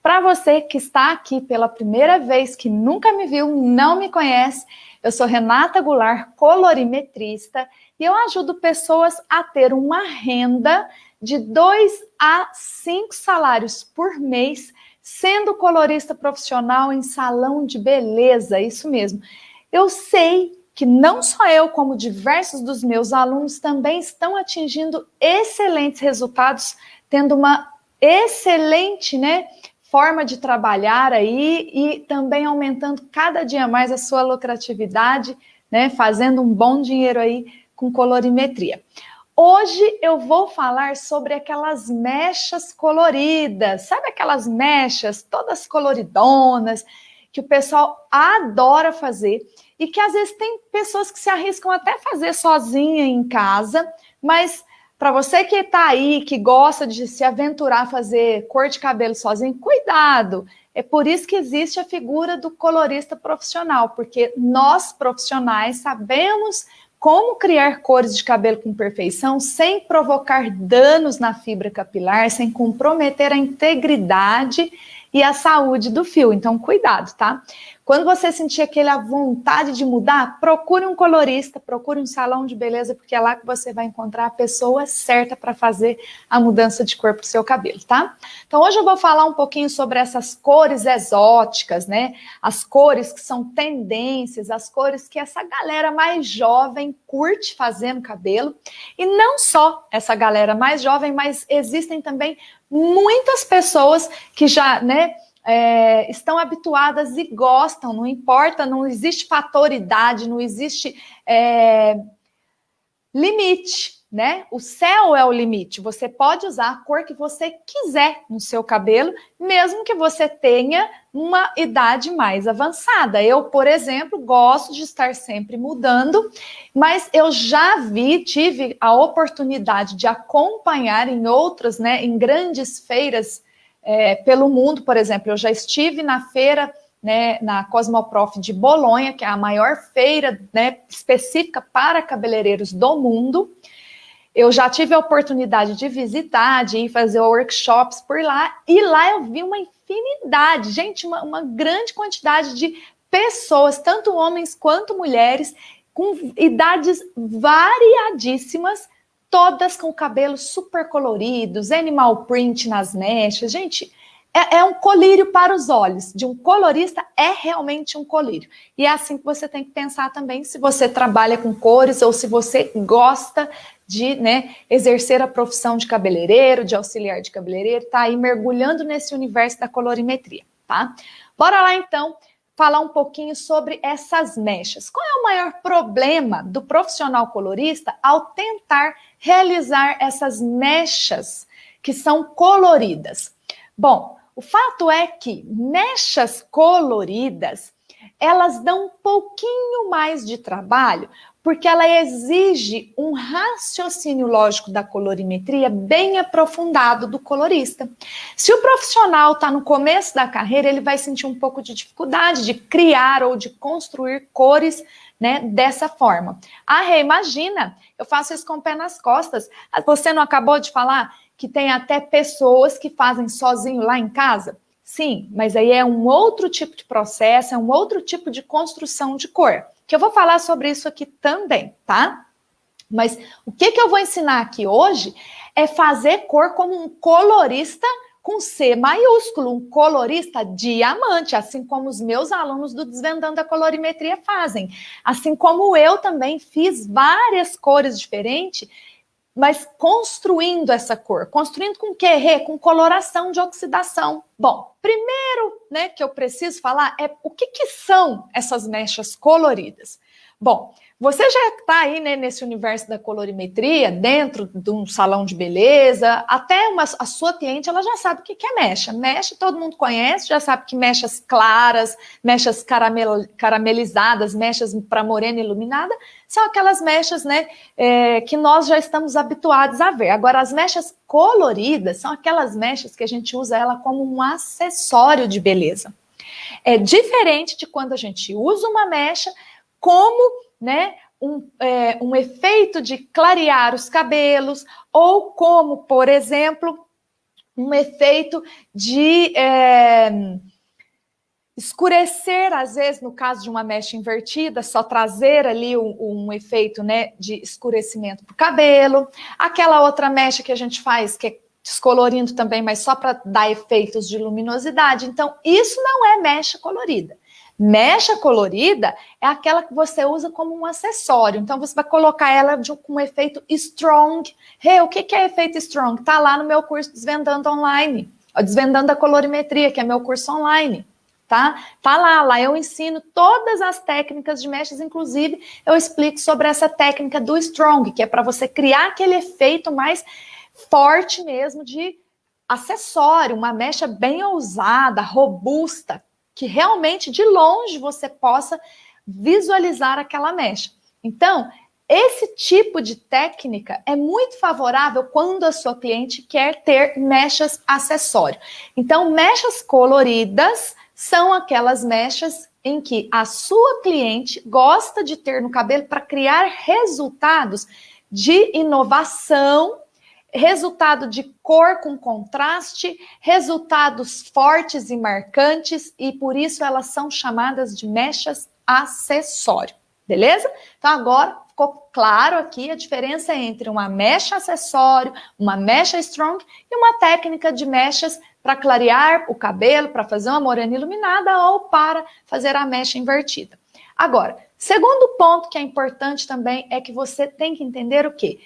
Para você que está aqui pela primeira vez, que nunca me viu, não me conhece, eu sou Renata Goulart, colorimetrista, e eu ajudo pessoas a ter uma renda de 2 a 5 salários por mês, sendo colorista profissional em salão de beleza, isso mesmo. Eu sei que não só eu, como diversos dos meus alunos também estão atingindo excelentes resultados, tendo uma excelente, forma de trabalhar aí e também aumentando cada dia mais a sua lucratividade, fazendo um bom dinheiro aí com colorimetria. Hoje eu vou falar sobre aquelas mechas coloridas, sabe aquelas mechas todas coloridonas, que o pessoal adora fazer e que às vezes tem pessoas que se arriscam até fazer sozinha em casa, mas para você que está aí, que gosta de se aventurar a fazer cor de cabelo sozinho, cuidado! É por isso que existe a figura do colorista profissional, porque nós profissionais sabemos como criar cores de cabelo com perfeição sem provocar danos na fibra capilar, sem comprometer a integridade e a saúde do fio. Então, cuidado, tá? Quando você sentir aquela vontade de mudar, procure um colorista, procure um salão de beleza, porque é lá que você vai encontrar a pessoa certa para fazer a mudança de cor para o seu cabelo, tá? Então, hoje eu vou falar um pouquinho sobre essas cores exóticas, as cores que são tendências, as cores que essa galera mais jovem curte fazer no cabelo. E não só essa galera mais jovem, mas existem também muitas pessoas que já, estão habituadas e gostam, não importa, não existe fator idade, não existe limite, O céu é o limite, você pode usar a cor que você quiser no seu cabelo, mesmo que você tenha uma idade mais avançada. Eu, por exemplo, gosto de estar sempre mudando, mas eu já tive a oportunidade de acompanhar em outras, em grandes feiras pelo mundo, por exemplo. Eu já estive na feira, na Cosmoprof de Bolonha, que é a maior feira, específica para cabeleireiros do mundo. Eu já tive a oportunidade de visitar, de ir fazer workshops por lá, e lá eu vi uma infinidade, gente, uma grande quantidade de pessoas, tanto homens quanto mulheres, com idades variadíssimas, todas com cabelos super coloridos, animal print nas mechas. Gente, é um colírio para os olhos. De um colorista é realmente um colírio. E é assim que você tem que pensar também, se você trabalha com cores ou se você gosta de exercer a profissão de cabeleireiro, de auxiliar de cabeleireiro, tá aí mergulhando nesse universo da colorimetria, tá? Bora lá então falar um pouquinho sobre essas mechas. Qual é o maior problema do profissional colorista ao tentar realizar essas mechas que são coloridas? Bom, o fato é que mechas coloridas, elas dão um pouquinho mais de trabalho, porque ela exige um raciocínio lógico da colorimetria bem aprofundado do colorista. Se o profissional está no começo da carreira, ele vai sentir um pouco de dificuldade de criar ou de construir cores, dessa forma. Ah, Rê, imagina, eu faço isso com o pé nas costas. Você não acabou de falar que tem até pessoas que fazem sozinho lá em casa? Sim, mas aí é um outro tipo de processo, é um outro tipo de construção de cor, que eu vou falar sobre isso aqui também, tá? Mas o que eu vou ensinar aqui hoje é fazer cor como um colorista com C maiúsculo, um colorista diamante, assim como os meus alunos do Desvendando a Colorimetria fazem. Assim como eu também fiz várias cores diferentes, mas construindo essa cor. Construindo com o quê, Rê? Com coloração de oxidação. Bom, primeiro, que eu preciso falar é o que são essas mechas coloridas. Bom, você já está aí, nesse universo da colorimetria, dentro de um salão de beleza, até a sua cliente, ela já sabe o que é mecha. Mecha todo mundo conhece, já sabe que mechas claras, mechas caramelizadas, mechas para morena iluminada, são aquelas mechas, que nós já estamos habituados a ver. Agora, as mechas coloridas são aquelas mechas que a gente usa ela como um acessório de beleza. É diferente de quando a gente usa uma mecha como, um efeito de clarear os cabelos, ou como, por exemplo, um efeito de escurecer, às vezes, no caso de uma mecha invertida, só trazer ali um efeito, né, de escurecimento para o cabelo. Aquela outra mecha que a gente faz, que é descolorindo também, mas só para dar efeitos de luminosidade. Então, isso não é mecha colorida. Mecha colorida é aquela que você usa como um acessório. Então, você vai colocar ela com um efeito strong. O que é efeito strong? Tá lá no meu curso Desvendando Online. Desvendando a Colorimetria, que é meu curso online. Tá lá eu ensino todas as técnicas de mechas, inclusive eu explico sobre essa técnica do strong, que é para você criar aquele efeito mais forte mesmo de acessório, uma mecha bem ousada, robusta, que realmente de longe você possa visualizar aquela mecha. Então, esse tipo de técnica é muito favorável quando a sua cliente quer ter mechas acessório. Então, mechas coloridas são aquelas mechas em que a sua cliente gosta de ter no cabelo para criar resultados de inovação, resultado de cor com contraste, resultados fortes e marcantes, e por isso elas são chamadas de mechas acessório, beleza? Então agora ficou claro aqui a diferença entre uma mecha acessório, uma mecha strong e uma técnica de mechas para clarear o cabelo, para fazer uma morena iluminada ou para fazer a mecha invertida. Agora, segundo ponto que é importante também é que você tem que entender o quê?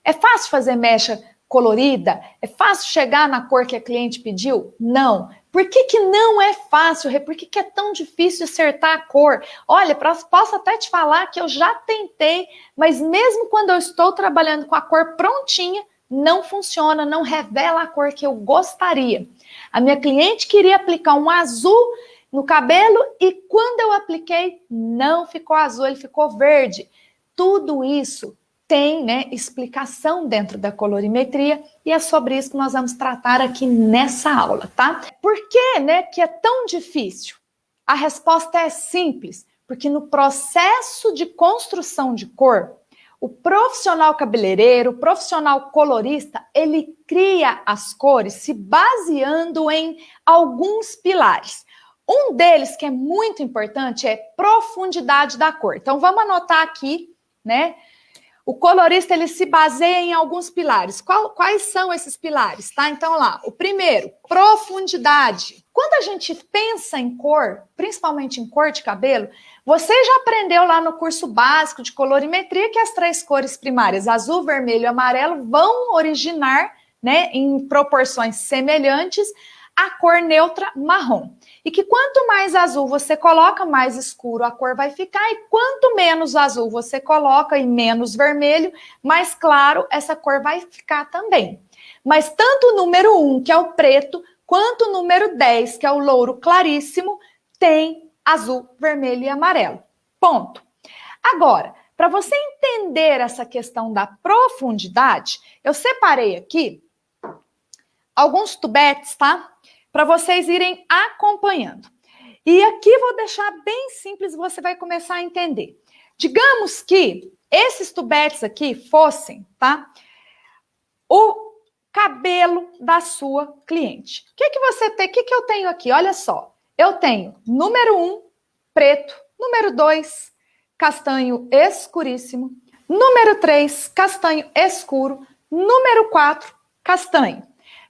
É fácil fazer mecha colorida? É fácil chegar na cor que a cliente pediu? Não. Por que não é fácil? Por que é tão difícil acertar a cor? Olha, posso até te falar que eu já tentei, mas mesmo quando eu estou trabalhando com a cor prontinha, não funciona, não revela a cor que eu gostaria. A minha cliente queria aplicar um azul no cabelo e quando eu apliquei, não ficou azul, ele ficou verde. Tudo isso tem, né, explicação dentro da colorimetria e é sobre isso que nós vamos tratar aqui nessa aula, tá? Por que, né, que é tão difícil? A resposta é simples, porque no processo de construção de cor, o profissional cabeleireiro, o profissional colorista, ele cria as cores se baseando em alguns pilares. Um deles, que é muito importante, é profundidade da cor. Então, vamos anotar aqui, né? O colorista, ele se baseia em alguns pilares. Quais são esses pilares, tá? Então, lá, o primeiro, profundidade. Quando a gente pensa em cor, principalmente em cor de cabelo, você já aprendeu lá no curso básico de colorimetria que as três cores primárias, azul, vermelho e amarelo, vão originar, né, em proporções semelhantes, a cor neutra marrom. E que quanto mais azul você coloca, mais escuro a cor vai ficar. E quanto menos azul você coloca e menos vermelho, mais claro essa cor vai ficar também. Mas tanto o número 1, que é o preto, quanto o número 10, que é o louro claríssimo, tem azul, vermelho e amarelo. Ponto. Agora, para você entender essa questão da profundidade, eu separei aqui alguns tubetes, tá? Para vocês irem acompanhando. E aqui vou deixar bem simples, você vai começar a entender. Digamos que esses tubetes aqui fossem, tá? O cabelo da sua cliente. O que você tem? O que eu tenho aqui? Olha só. Eu tenho número 1, preto. Número 2, castanho escuríssimo. Número 3, castanho escuro. Número 4, castanho.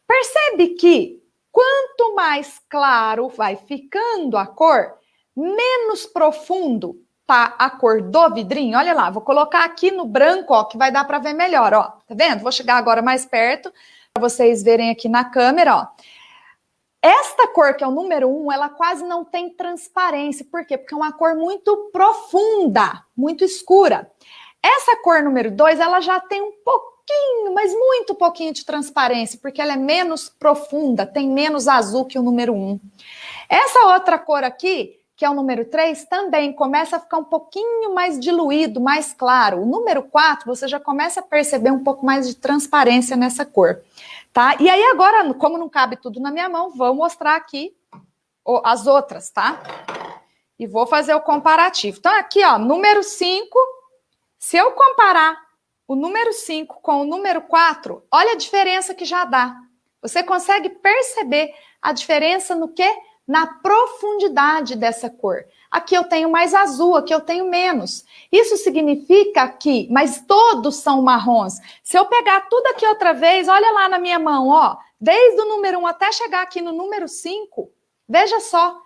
Percebe que quanto mais claro vai ficando a cor, menos profundo tá a cor do vidrinho. Olha lá, vou colocar aqui no branco, ó, que vai dar para ver melhor, ó. Tá vendo? Vou chegar agora mais perto para vocês verem aqui na câmera, ó. Esta cor, que é o número 1, ela quase não tem transparência. Por quê? Porque é uma cor muito profunda, muito escura. Essa cor número 2, ela já tem um pouquinho, mas muito pouquinho de transparência, porque ela é menos profunda, tem menos azul que o número 1. Essa outra cor aqui, que é o número 3, também começa a ficar um pouquinho mais diluído, mais claro. O número 4, você já começa a perceber um pouco mais de transparência nessa cor, tá? E aí agora, como não cabe tudo na minha mão, vou mostrar aqui as outras, tá? E vou fazer o comparativo. Então aqui, ó, número 5, se eu comparar o número 5 com o número 4, olha a diferença que já dá. Você consegue perceber a diferença no quê? Na profundidade dessa cor. Aqui eu tenho mais azul, aqui eu tenho menos. Isso significa que, mas todos são marrons. Se eu pegar tudo aqui outra vez, olha lá na minha mão, ó, desde o número 1 até chegar aqui no número 5, veja só,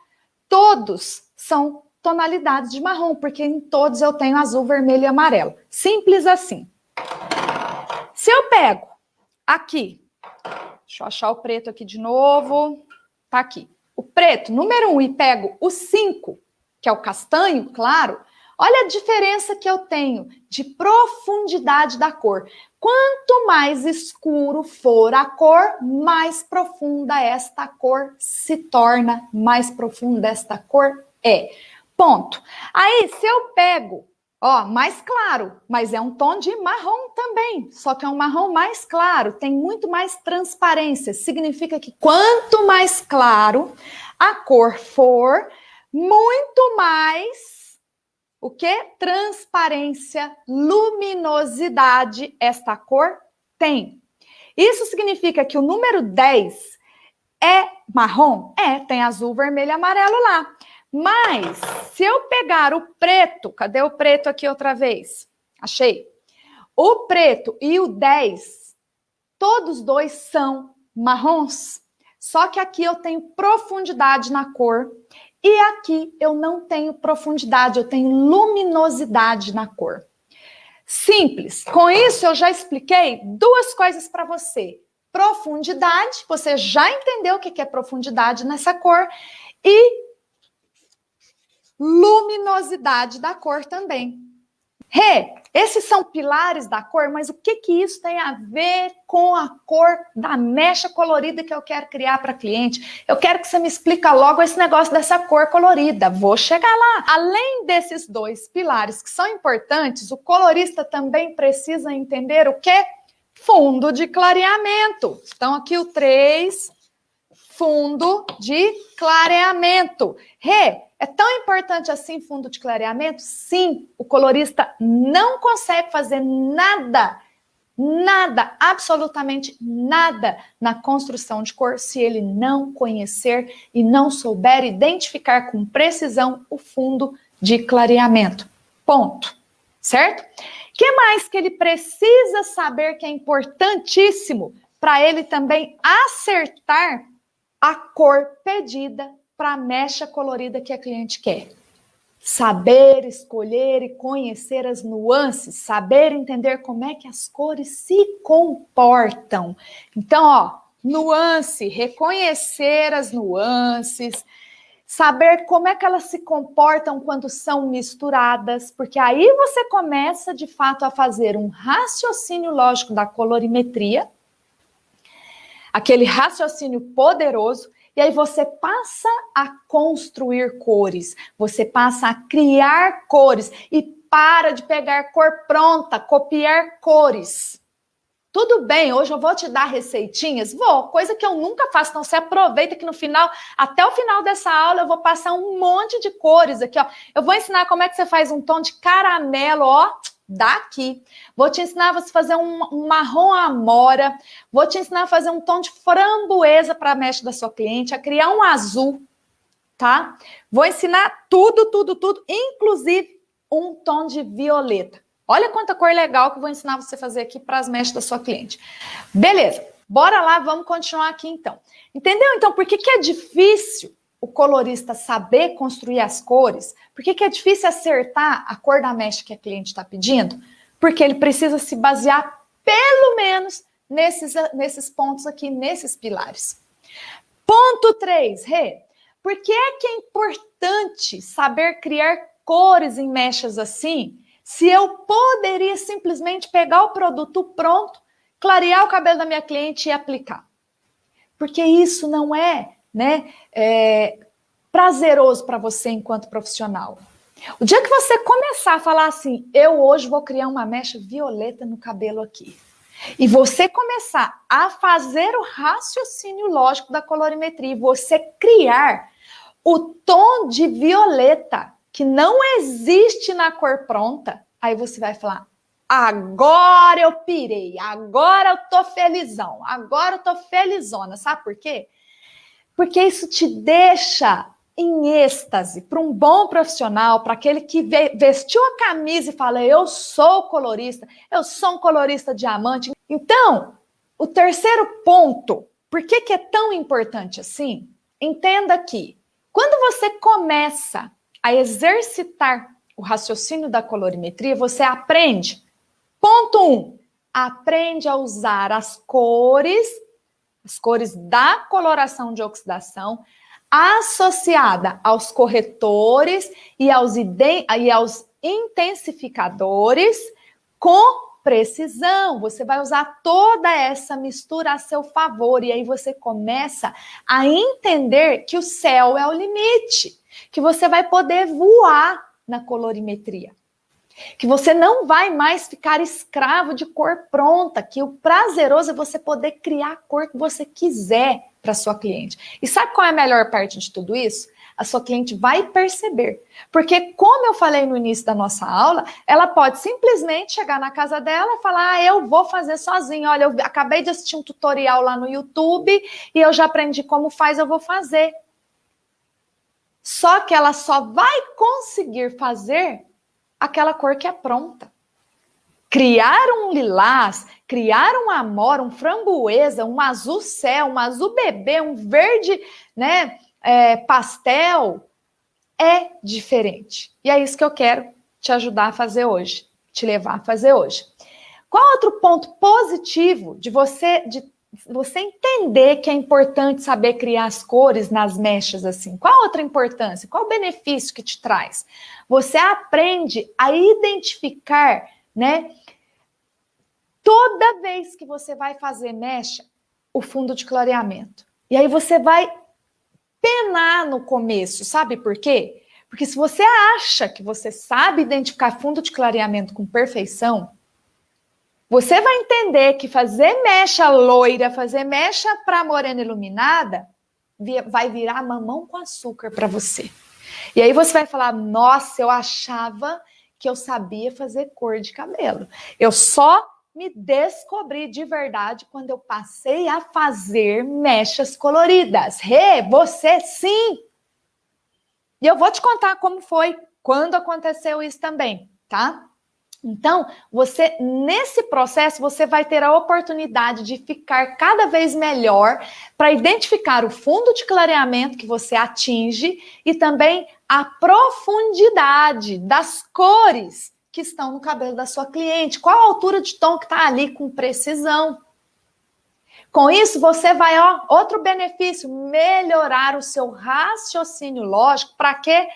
todos são tonalidades de marrom, porque em todos eu tenho azul, vermelho e amarelo. Simples assim. Se eu pego aqui, deixa eu achar o preto aqui de novo, tá aqui. O preto, número 1, e pego o 5, que é o castanho, claro, olha a diferença que eu tenho de profundidade da cor. Quanto mais escuro for a cor, mais profunda esta cor se torna, mais profunda esta cor é. Ponto. Aí, se eu pego, ó, mais claro, mas é um tom de marrom também, só que é um marrom mais claro, tem muito mais transparência. Significa que quanto mais claro a cor for, muito mais o que? Transparência, luminosidade essa cor tem. Isso significa que o número 10 é marrom? É, tem azul, vermelho e amarelo lá. Mas, se eu pegar o preto, cadê o preto aqui outra vez? Achei. O preto e o 10, todos dois são marrons. Só que aqui eu tenho profundidade na cor e aqui eu não tenho profundidade, eu tenho luminosidade na cor. Simples. Com isso eu já expliquei duas coisas para você. Profundidade, você já entendeu o que é profundidade nessa cor, e luminosidade da cor também. Esses são pilares da cor, mas o que isso tem a ver com a cor da mecha colorida que eu quero criar para cliente? Eu quero que você me explica logo esse negócio dessa cor colorida. Vou chegar lá. Além desses dois pilares que são importantes, o colorista também precisa entender o quê? Fundo de clareamento. Então, aqui o 3, fundo de clareamento. É tão importante assim fundo de clareamento? Sim, o colorista não consegue fazer nada, absolutamente nada na construção de cor se ele não conhecer e não souber identificar com precisão o fundo de clareamento. Ponto. Certo? O que mais que ele precisa saber que é importantíssimo para ele também acertar a cor pedida para a mecha colorida que a cliente quer? Saber escolher e conhecer as nuances, saber entender como é que as cores se comportam. Então, ó, nuance, reconhecer as nuances, saber como é que elas se comportam quando são misturadas, porque aí você começa, de fato, a fazer um raciocínio lógico da colorimetria, aquele raciocínio poderoso, e aí você passa a construir cores, você passa a criar cores e para de pegar cor pronta, copiar cores. Tudo bem, hoje eu vou te dar receitinhas? Vou, coisa que eu nunca faço, então você aproveita que no final, até o final dessa aula, eu vou passar um monte de cores aqui, ó. Eu vou ensinar como é que você faz um tom de caramelo, ó, daqui. Vou te ensinar a você fazer um marrom amora. Vou te ensinar a fazer um tom de framboesa para a mecha da sua cliente, a criar um azul, tá? Vou ensinar tudo, inclusive um tom de violeta. Olha quanta cor legal que eu vou ensinar você a fazer aqui para as mechas da sua cliente. Beleza, bora lá, vamos continuar aqui então. Entendeu então por que é difícil o colorista saber construir as cores? Por que é difícil acertar a cor da mecha que a cliente está pedindo? Porque ele precisa se basear pelo menos nesses pontos aqui, nesses pilares. Ponto 3, por que é importante saber criar cores em mechas assim, se eu poderia simplesmente pegar o produto pronto, clarear o cabelo da minha cliente e aplicar? Porque isso não é, prazeroso para você enquanto profissional. O dia que você começar a falar assim, eu hoje vou criar uma mecha violeta no cabelo aqui, e você começar a fazer o raciocínio lógico da colorimetria, e você criar o tom de violeta que não existe na cor pronta, aí você vai falar, agora eu pirei, agora eu tô felizão, agora eu tô felizona. Sabe por quê? Porque isso te deixa em êxtase para um bom profissional, para aquele que vestiu a camisa e fala, eu sou colorista, eu sou um colorista diamante. Então, o terceiro ponto, por que é tão importante assim? Entenda que quando você começa a exercitar o raciocínio da colorimetria, você aprende. Ponto 1, aprende a usar as cores da coloração de oxidação, associada aos corretores e aos intensificadores com precisão. Você vai usar toda essa mistura a seu favor e aí você começa a entender que o céu é o limite, que você vai poder voar na colorimetria, que você não vai mais ficar escravo de cor pronta, que o prazeroso é você poder criar a cor que você quiser para sua cliente. E sabe qual é a melhor parte de tudo isso? A sua cliente vai perceber. Porque, como eu falei no início da nossa aula, ela pode simplesmente chegar na casa dela e falar, eu vou fazer sozinha. Olha, eu acabei de assistir um tutorial lá no YouTube e eu já aprendi como faz, eu vou fazer. Só que ela só vai conseguir fazer aquela cor que é pronta. Criar um lilás, criar um amora, um framboesa, um azul céu, um azul bebê, um verde, né, pastel, é diferente. E é isso que eu quero te ajudar a fazer hoje, te levar a fazer hoje. Qual outro ponto positivo de você entender que é importante saber criar as cores nas mechas assim? Qual outra importância? Qual o benefício que te traz? Você aprende a identificar, né? Toda vez que você vai fazer mecha, o fundo de clareamento. E aí você vai penar no começo, sabe por quê? Porque se você acha que você sabe identificar fundo de clareamento com perfeição, você vai entender que fazer mecha loira, fazer mecha para morena iluminada, vai virar mamão com açúcar para você. E aí você vai falar, nossa, eu achava que eu sabia fazer cor de cabelo. Eu só me descobri de verdade quando eu passei a fazer mechas coloridas. Você sim! E eu vou te contar como foi, quando aconteceu isso também, tá? Então, nesse processo, você vai ter a oportunidade de ficar cada vez melhor para identificar o fundo de clareamento que você atinge e também a profundidade das cores que estão no cabelo da sua cliente. Qual a altura de tom que está ali com precisão. Com isso, você vai, outro benefício, melhorar o seu raciocínio lógico. Para quê?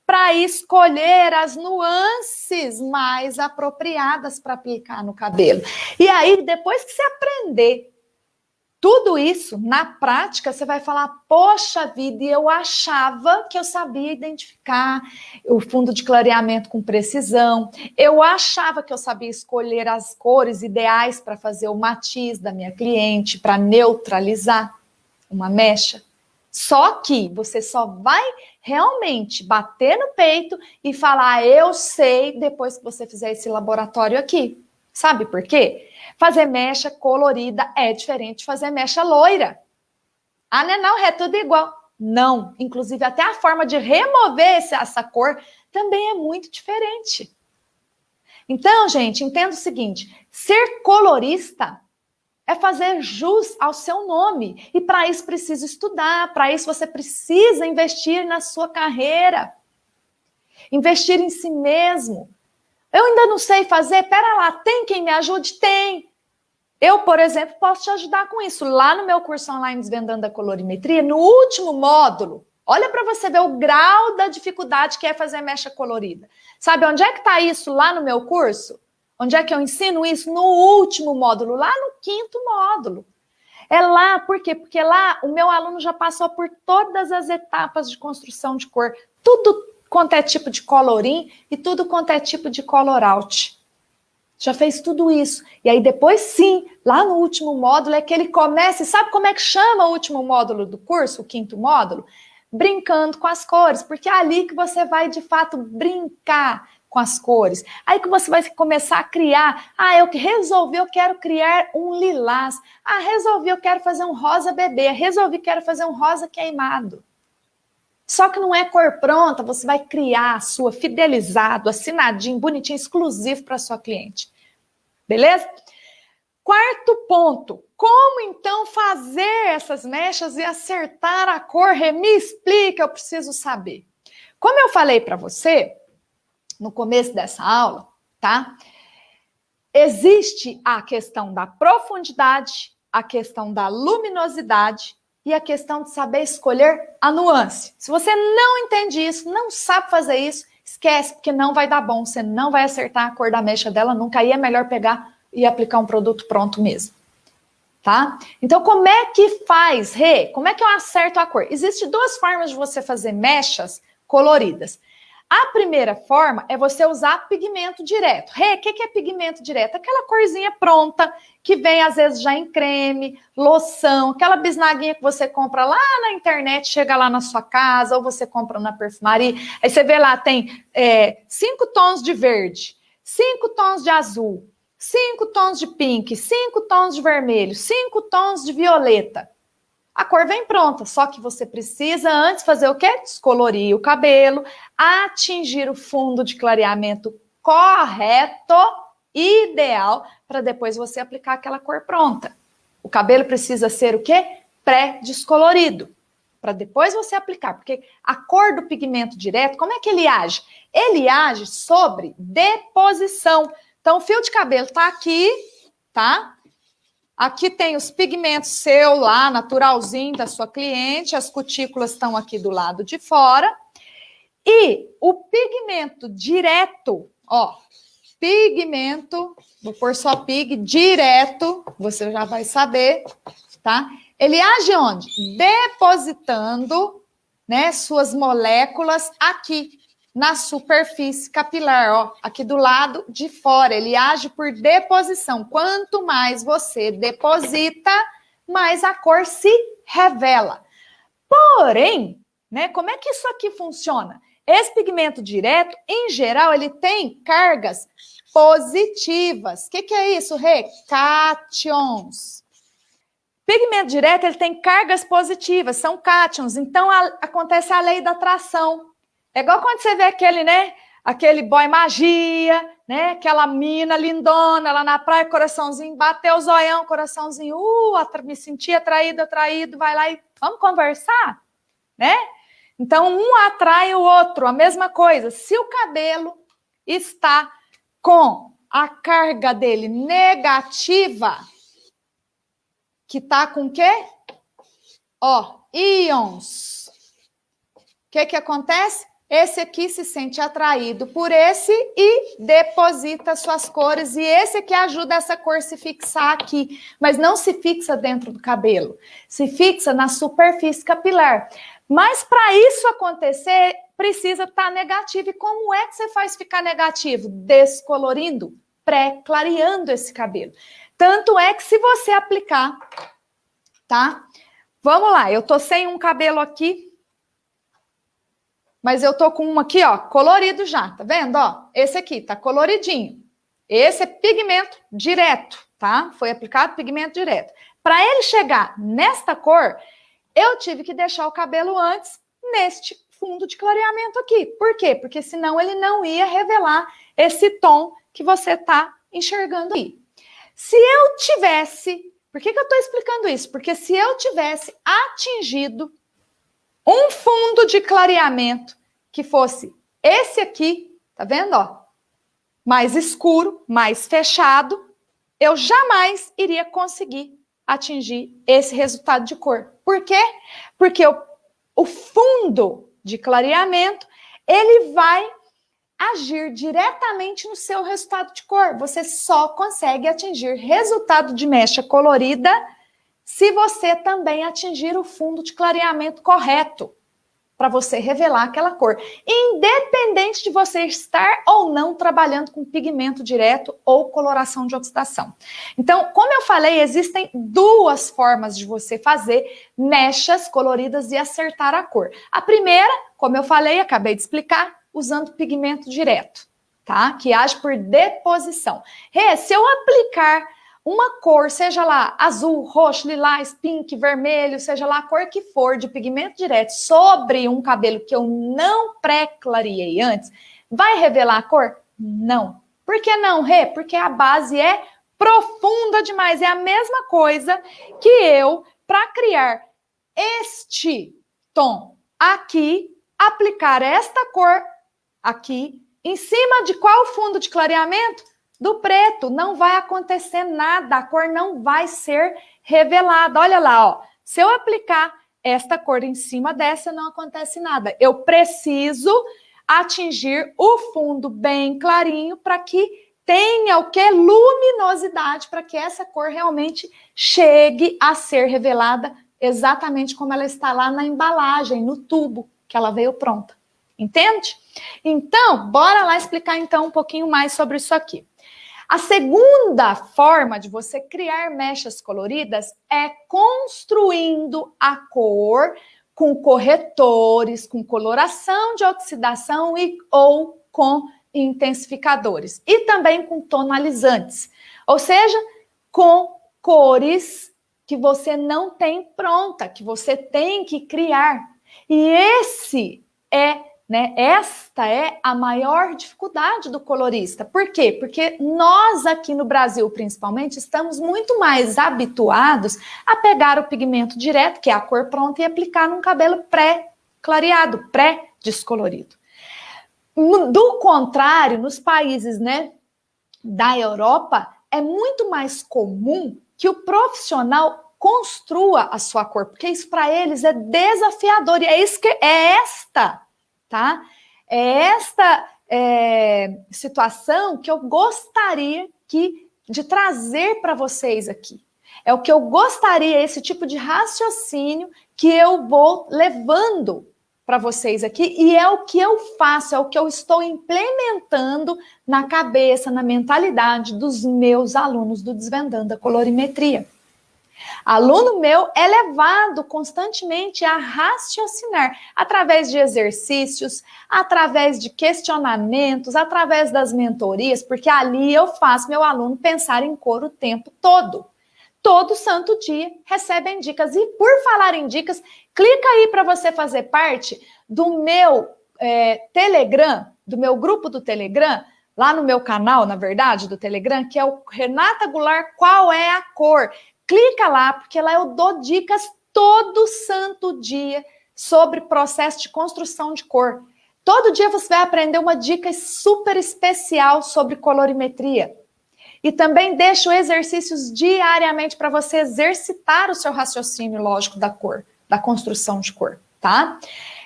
Para escolher as nuances mais apropriadas para aplicar no cabelo. E aí, depois que você aprender tudo isso, na prática, você vai falar, poxa vida, eu achava que eu sabia identificar o fundo de clareamento com precisão, eu achava que eu sabia escolher as cores ideais para fazer o matiz da minha cliente, para neutralizar uma mecha. Só que você só vai realmente bater no peito e falar, eu sei, depois que você fizer esse laboratório aqui. Sabe por quê? Fazer mecha colorida é diferente de fazer mecha loira. Ah, não, é tudo igual. Não, inclusive até a forma de remover essa cor também é muito diferente. Então, gente, entenda o seguinte, ser colorista é fazer jus ao seu nome. E para isso precisa estudar, para isso você precisa investir na sua carreira. Investir em si mesmo. Eu ainda não sei fazer, pera lá, tem quem me ajude? Tem. Eu, por exemplo, posso te ajudar com isso. Lá no meu curso online Desvendando a Colorimetria, no último módulo, olha para você ver o grau da dificuldade que é fazer mecha colorida. Sabe onde é que está isso lá no meu curso? Onde é que eu ensino isso? No último módulo, lá no 5º módulo. É lá, por quê? Porque lá o meu aluno já passou por todas as etapas de construção de cor. Tudo quanto é tipo de colorim e tudo quanto é tipo de color out. Já fez tudo isso. E aí depois sim, lá no último módulo é que ele começa, e sabe como é que chama o último módulo do curso, o 5º módulo? Brincando com as cores, porque é ali que você vai de fato brincar, com as cores. Aí que você vai começar a criar. Ah, eu resolvi, eu quero criar um lilás. Ah, resolvi, eu quero fazer um rosa bebê. Resolvi, quero fazer um rosa queimado. Só que não é cor pronta, você vai criar a sua fidelizado, assinadinho, bonitinho, exclusivo para sua cliente. Beleza? Quarto ponto, como então fazer essas mechas e acertar a cor? Me explica, eu preciso saber. Como eu falei para você no começo dessa aula, tá? Existe a questão da profundidade, a questão da luminosidade e a questão de saber escolher a nuance. Se você não entende isso, não sabe fazer isso, esquece, porque não vai dar bom, você não vai acertar a cor da mecha dela nunca, aí é melhor pegar e aplicar um produto pronto mesmo, tá? Então, como é que faz, Rê? Como é que eu acerto a cor? Existem duas formas de você fazer mechas coloridas. A primeira forma é você usar pigmento direto. Rê, o que é pigmento direto? Aquela corzinha pronta, que vem às vezes já em creme, loção, aquela bisnaguinha que você compra lá na internet, chega lá na sua casa, ou você compra na perfumaria, aí você vê lá, tem 5 tons de verde, 5 tons de azul, 5 tons de pink, 5 tons de vermelho, 5 tons de violeta. A cor vem pronta, só que você precisa antes fazer o quê? Descolorir o cabelo, atingir o fundo de clareamento correto, ideal, para depois você aplicar aquela cor pronta. O cabelo precisa ser o quê? Pré-descolorido, para depois você aplicar, porque a cor do pigmento direto, como é que ele age? Ele age sobre deposição. Então, o fio de cabelo tá aqui, tá? Aqui tem os pigmentos seu lá, naturalzinho da sua cliente, as cutículas estão aqui do lado de fora. E o pigmento direto, ó, pigmento, vou pôr só pig direto, você já vai saber, tá? Ele age onde? Depositando, né, suas moléculas aqui na superfície capilar, ó, aqui do lado de fora. Ele age por deposição. Quanto mais você deposita, mais a cor se revela. Porém, né, como é que isso aqui funciona? Esse pigmento direto, em geral, ele tem cargas positivas. O que é isso, Rê? Cátions. Pigmento direto, ele tem cargas positivas, são cátions. Então, acontece a lei da atração. É igual quando você vê aquele, né? Aquele boy magia, né? Aquela mina lindona lá na praia, coraçãozinho, bateu o zoião, coraçãozinho, me senti atraído, vai lá e vamos conversar, né? Então, um atrai o outro, a mesma coisa. Se o cabelo está com a carga dele negativa, que tá com o quê? Ó, íons. O que acontece? Esse aqui se sente atraído por esse e deposita suas cores. E esse aqui ajuda essa cor se fixar aqui. Mas não se fixa dentro do cabelo. Se fixa na superfície capilar. Mas para isso acontecer, precisa estar negativo. E como é que você faz ficar negativo? Descolorindo, pré-clareando esse cabelo. Tanto é que se você aplicar, tá? Vamos lá, eu tô sem um cabelo aqui. Mas eu tô com um aqui, ó, colorido já, tá vendo, ó? Esse aqui tá coloridinho. Esse é pigmento direto, tá? Foi aplicado pigmento direto. Para ele chegar nesta cor, eu tive que deixar o cabelo antes neste fundo de clareamento aqui. Por quê? Porque senão ele não ia revelar esse tom que você tá enxergando aí. Se eu tivesse... Por que eu tô explicando isso? Porque se eu tivesse atingido um fundo de clareamento que fosse esse aqui, tá vendo, ó? Mais escuro, mais fechado, eu jamais iria conseguir atingir esse resultado de cor. Por quê? Porque o fundo de clareamento, ele vai agir diretamente no seu resultado de cor. Você só consegue atingir resultado de mecha colorida se você também atingir o fundo de clareamento correto, para você revelar aquela cor, independente de você estar ou não trabalhando com pigmento direto ou coloração de oxidação. Então, como eu falei, existem duas formas de você fazer mechas coloridas e acertar a cor. A primeira, como eu falei, acabei de explicar, usando pigmento direto, tá? Que age por deposição. Se eu aplicar uma cor, seja lá azul, roxo, lilás, pink, vermelho, seja lá a cor que for, de pigmento direto, sobre um cabelo que eu não pré-clareei antes, vai revelar a cor? Não. Por que não, Rê? Porque a base é profunda demais. É a mesma coisa que eu, para criar este tom aqui, aplicar esta cor aqui, em cima de qual fundo de clareamento? Do preto. Não vai acontecer nada, a cor não vai ser revelada. Olha lá, ó. Se eu aplicar esta cor em cima dessa, não acontece nada. Eu preciso atingir o fundo bem clarinho para que tenha o que? Luminosidade, para que essa cor realmente chegue a ser revelada exatamente como ela está lá na embalagem, no tubo, que ela veio pronta. Entende? Então, bora lá explicar então um pouquinho mais sobre isso aqui. A segunda forma de você criar mechas coloridas é construindo a cor com corretores, com coloração de oxidação ou com intensificadores. E também com tonalizantes. Ou seja, com cores que você não tem pronta, que você tem que criar. E esta é a maior dificuldade do colorista. Por quê? Porque nós aqui no Brasil, principalmente, estamos muito mais habituados a pegar o pigmento direto, que é a cor pronta, e aplicar num cabelo pré-clareado, pré-descolorido. Do contrário, nos países, da Europa, é muito mais comum que o profissional construa a sua cor, porque isso para eles é desafiador, e é esta situação que eu gostaria de trazer para vocês aqui. É o que eu gostaria, esse tipo de raciocínio que eu vou levando para vocês aqui, e é o que eu faço, é o que eu estou implementando na cabeça, na mentalidade dos meus alunos do Desvendando a Colorimetria. Aluno meu é levado constantemente a raciocinar através de exercícios, através de questionamentos, através das mentorias, porque ali eu faço meu aluno pensar em cor o tempo todo. Todo santo dia recebem dicas. E por falar em dicas, clica aí para você fazer parte do meu Telegram, do meu grupo do Telegram, lá no meu canal, na verdade, do Telegram, que é o Renata Goulart, Qual é a Cor? Clica lá, porque lá eu dou dicas todo santo dia sobre processo de construção de cor. Todo dia você vai aprender uma dica super especial sobre colorimetria. E também deixo exercícios diariamente para você exercitar o seu raciocínio lógico da cor, da construção de cor, tá?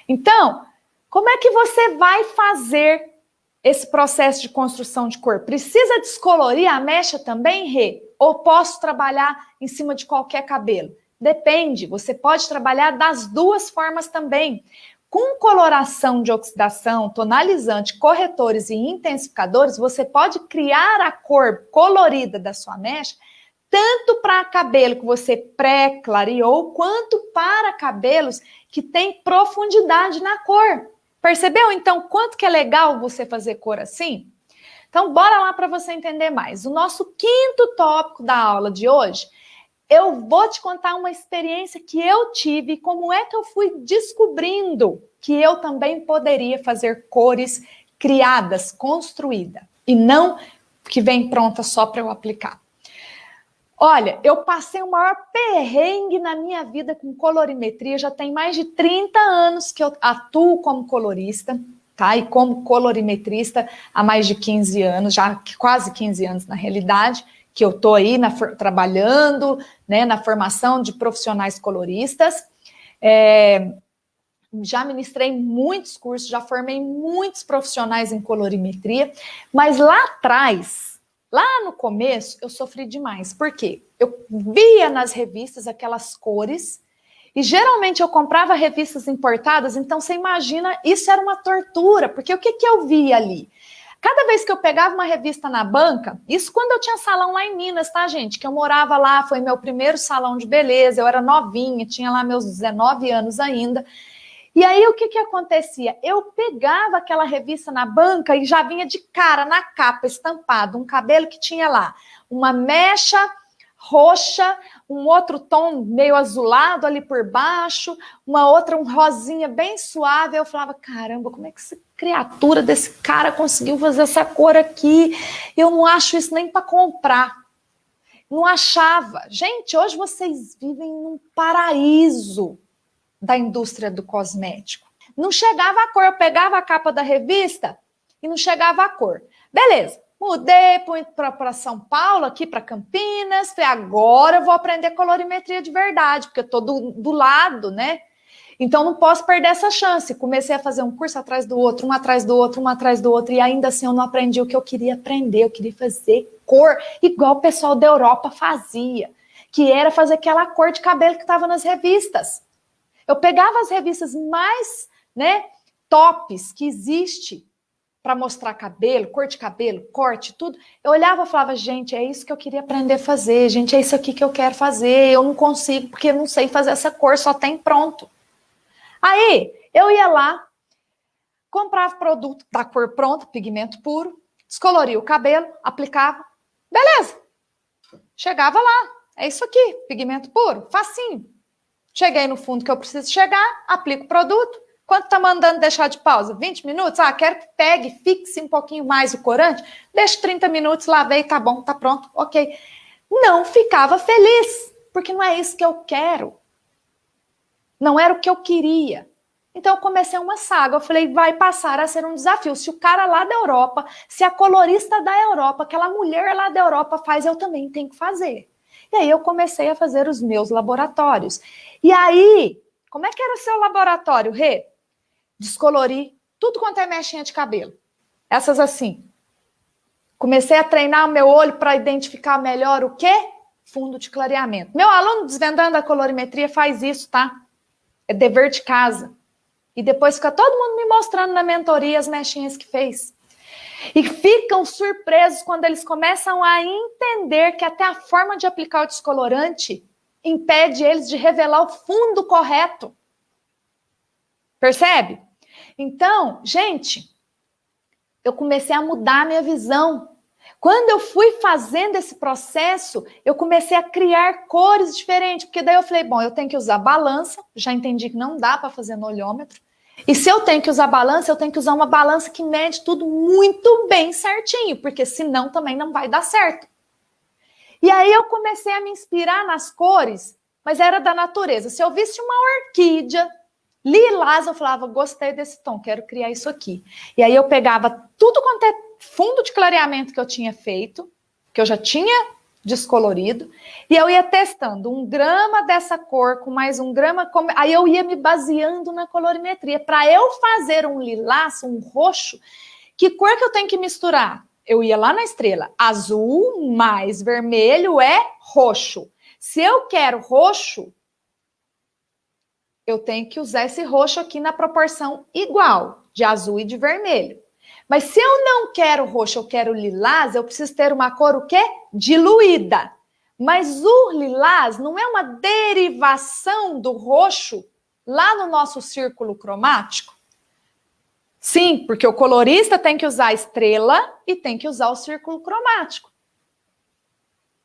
Então, como é que você vai fazer esse processo de construção de cor? Precisa descolorir a mecha também, Rê? Ou posso trabalhar em cima de qualquer cabelo? Depende, você pode trabalhar das duas formas também. Com coloração de oxidação, tonalizante, corretores e intensificadores, você pode criar a cor colorida da sua mecha, tanto para cabelo que você pré-clareou, quanto para cabelos que têm profundidade na cor. Percebeu, então, quanto que é legal você fazer cor assim? Então, bora lá para você entender mais. O nosso quinto tópico da aula de hoje, eu vou te contar uma experiência que eu tive e como é que eu fui descobrindo que eu também poderia fazer cores criadas, construídas, e não que vem pronta só para eu aplicar. Olha, eu passei o maior perrengue na minha vida com colorimetria, já tem mais de 30 anos que eu atuo como colorista, tá? E como colorimetrista há mais de 15 anos, já quase 15 anos na realidade, que eu tô aí trabalhando, na formação de profissionais coloristas. Já ministrei muitos cursos, já formei muitos profissionais em colorimetria, mas lá atrás, lá no começo, eu sofri demais. Por quê? Eu via nas revistas aquelas cores e geralmente eu comprava revistas importadas, então você imagina, isso era uma tortura, porque o que eu via ali? Cada vez que eu pegava uma revista na banca, isso quando eu tinha salão lá em Minas, tá, gente? Que eu morava lá, foi meu primeiro salão de beleza, eu era novinha, tinha lá meus 19 anos ainda. E aí, o que acontecia? Eu pegava aquela revista na banca e já vinha de cara, na capa, estampado, um cabelo que tinha lá uma mecha roxa, um outro tom meio azulado ali por baixo, uma outra, um rosinha bem suave. Eu falava, caramba, como é que essa criatura desse cara conseguiu fazer essa cor aqui? Eu não acho isso nem para comprar. Não achava. Gente, hoje vocês vivem num paraíso da indústria do cosmético. Não chegava a cor, eu pegava a capa da revista e não chegava a cor. Beleza, mudei para São Paulo, aqui para Campinas, falei, agora eu vou aprender colorimetria de verdade, porque eu estou do lado, né? Então não posso perder essa chance. Comecei a fazer um curso atrás do outro, um atrás do outro, um atrás do outro, e ainda assim eu não aprendi o que eu queria aprender, eu queria fazer cor, igual o pessoal da Europa fazia, que era fazer aquela cor de cabelo que estava nas revistas. Eu pegava as revistas mais, né, tops que existe para mostrar cabelo, cor de cabelo, corte, tudo. Eu olhava e falava, gente, é isso que eu queria aprender a fazer, gente, é isso aqui que eu quero fazer, eu não consigo porque eu não sei fazer essa cor, só tem pronto. Aí, eu ia lá, comprava produto da cor pronta, pigmento puro, descoloria o cabelo, aplicava, beleza. Chegava lá, é isso aqui, pigmento puro, facinho. Cheguei no fundo que eu preciso chegar, aplico o produto. Quanto tá mandando deixar de pausa? 20 minutos? Ah, quero que pegue, fixe um pouquinho mais o corante. Deixo 30 minutos, lavei, tá bom, tá pronto, ok. Não ficava feliz, porque não é isso que eu quero. Não era o que eu queria. Então eu comecei uma saga, eu falei, vai passar a ser um desafio. Se o cara lá da Europa, se a colorista da Europa, aquela mulher lá da Europa faz, eu também tenho que fazer. E aí eu comecei a fazer os meus laboratórios. E aí, como é que era o seu laboratório, Rê? Descolorir tudo quanto é mechinha de cabelo. Essas assim. Comecei a treinar o meu olho para identificar melhor o quê? Fundo de clareamento. Meu aluno Desvendando a Colorimetria faz isso, tá? É dever de casa. E depois fica todo mundo me mostrando na mentoria as mechinhas que fez. E ficam surpresos quando eles começam a entender que até a forma de aplicar o descolorante impede eles de revelar o fundo correto. Percebe? Então, gente, eu comecei a mudar a minha visão. Quando eu fui fazendo esse processo, eu comecei a criar cores diferentes, porque daí eu falei, bom, eu tenho que usar balança, já entendi que não dá para fazer no olhômetro. E se eu tenho que usar balança, eu tenho que usar uma balança que mede tudo muito bem certinho, porque senão também não vai dar certo. E aí eu comecei a me inspirar nas cores, mas era da natureza. Se eu visse uma orquídea lilás, eu falava, gostei desse tom, quero criar isso aqui. E aí eu pegava tudo quanto é fundo de clareamento que eu tinha feito, que eu já tinha descolorido, e eu ia testando 1 grama dessa cor com mais 1 grama, aí eu ia me baseando na colorimetria. Para eu fazer um lilás, um roxo, que cor que eu tenho que misturar? Eu ia lá na estrela, azul mais vermelho é roxo. Se eu quero roxo, eu tenho que usar esse roxo aqui na proporção igual, de azul e de vermelho. Mas se eu não quero roxo, eu quero lilás, eu preciso ter uma cor o quê? Diluída. Mas o lilás não é uma derivação do roxo lá no nosso círculo cromático? Sim, porque o colorista tem que usar a estrela e tem que usar o círculo cromático.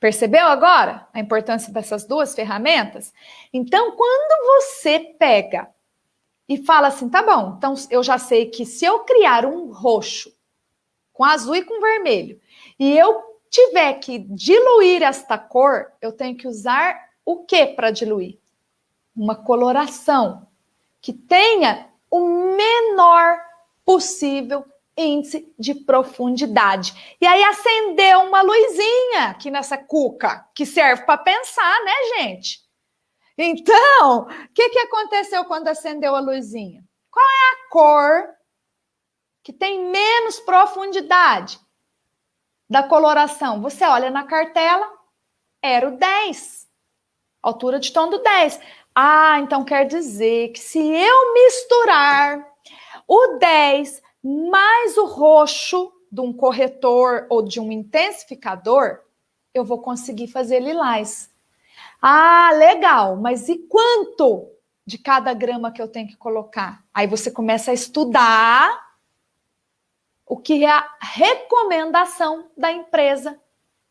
Percebeu agora a importância dessas duas ferramentas? Então, quando você pega e fala assim, tá bom, então eu já sei que se eu criar um roxo com azul e com vermelho, e eu tiver que diluir esta cor, eu tenho que usar o que para diluir? Uma coloração que tenha o menor possível índice de profundidade. E aí acendeu uma luzinha aqui nessa cuca, que serve para pensar, né, gente? Então, o que aconteceu quando acendeu a luzinha? Qual é a cor que tem menos profundidade da coloração? Você olha na cartela, era o 10. Altura de tom do 10. Ah, então quer dizer que se eu misturar o 10 mais o roxo de um corretor ou de um intensificador, eu vou conseguir fazer lilás. Ah, legal, mas e quanto de cada grama que eu tenho que colocar? Aí você começa a estudar o que é a recomendação da empresa